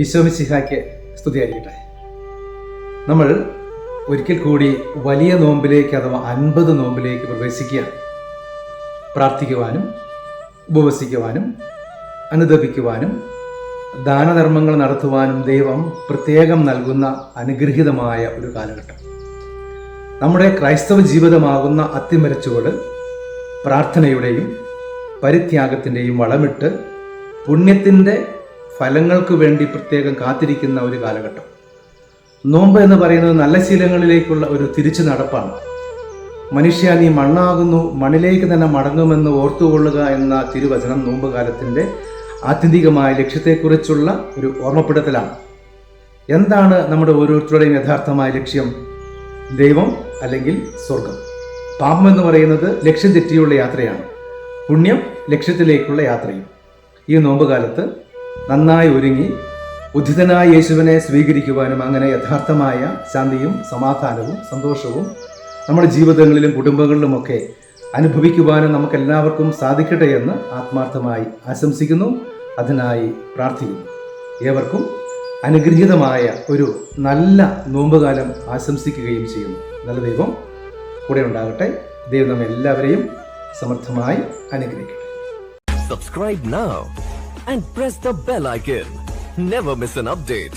ഈശോ മിശിഹായ്ക്ക് സ്തുതിയായിരിക്കട്ടെ. നമ്മൾ ഒരിക്കൽ കൂടി വലിയ നോമ്പിലേക്ക് അഥവാ 50 നോമ്പിലേക്ക് പ്രവേശിക്കുകയാണ്. പ്രാർത്ഥിക്കുവാനും ഉപവസിക്കുവാനും അനുദപിക്കുവാനും ദാനധർമ്മങ്ങൾ നടത്തുവാനും ദൈവം പ്രത്യേകം നൽകുന്ന അനുഗ്രഹീതമായ ഒരു കാലഘട്ടം. നമ്മുടെ ക്രൈസ്തവ ജീവിതമാകുന്ന അത്തിമരച്ചുവട് പ്രാർത്ഥനയുടെയും പരിത്യാഗത്തിൻ്റെയും വളമിട്ട് പുണ്യത്തിൻ്റെ ഫലങ്ങൾക്ക് വേണ്ടി പ്രത്യേകം കാത്തിരിക്കുന്ന ഒരു കാലഘട്ടം. നോമ്പ് എന്ന് പറയുന്നത് നല്ല ശീലങ്ങളിലേക്കുള്ള ഒരു തിരിച്ചു നടപ്പാണ്. മനുഷ്യ നീ മണ്ണാകുന്നു, മണ്ണിലേക്ക് തന്നെ മടങ്ങുമെന്ന് ഓർത്തുകൊള്ളുക എന്ന തിരുവചനം നോമ്പ് കാലത്തിൻ്റെ ആത്യന്തികമായ ലക്ഷ്യത്തെക്കുറിച്ചുള്ള ഒരു ഓർമ്മപ്പെടുത്തലാണ്. എന്താണ് നമ്മുടെ ഓരോരുത്തരുടെയും യഥാർത്ഥമായ ലക്ഷ്യം? ദൈവം അല്ലെങ്കിൽ സ്വർഗം. പാപം എന്ന് പറയുന്നത് ലക്ഷ്യം തെറ്റിയുള്ള യാത്രയാണ്. പുണ്യം ലക്ഷ്യത്തിലേക്കുള്ള യാത്രയും. ഈ നോമ്പ് കാലത്ത് നന്നായി ഒരുങ്ങി ഉദ്ധിതനായ യേശുവിനെ സ്വീകരിക്കുവാനും അങ്ങനെ യഥാർത്ഥമായ ശാന്തിയും സമാധാനവും സന്തോഷവും നമ്മുടെ ജീവിതങ്ങളിലും കുടുംബങ്ങളിലുമൊക്കെ അനുഭവിക്കുവാനും നമുക്കെല്ലാവർക്കും സാധിക്കട്ടെ എന്ന് ആത്മാർത്ഥമായി ആശംസിക്കുന്നു. അതിനായി പ്രാർത്ഥിക്കുന്നു. ഏവർക്കും അനുഗ്രഹീതമായ ഒരു നല്ല നോമ്പുകാലം ആശംസിക്കുകയും ചെയ്യുന്നു. നല്ല ദൈവം കൂടെ ഉണ്ടാകട്ടെ. ദൈവം നമ്മെ എല്ലാവരെയും സമർത്ഥമായി അനുഗ്രഹിക്കട്ടെ. Subscribe now and press the bell icon. Never miss an update.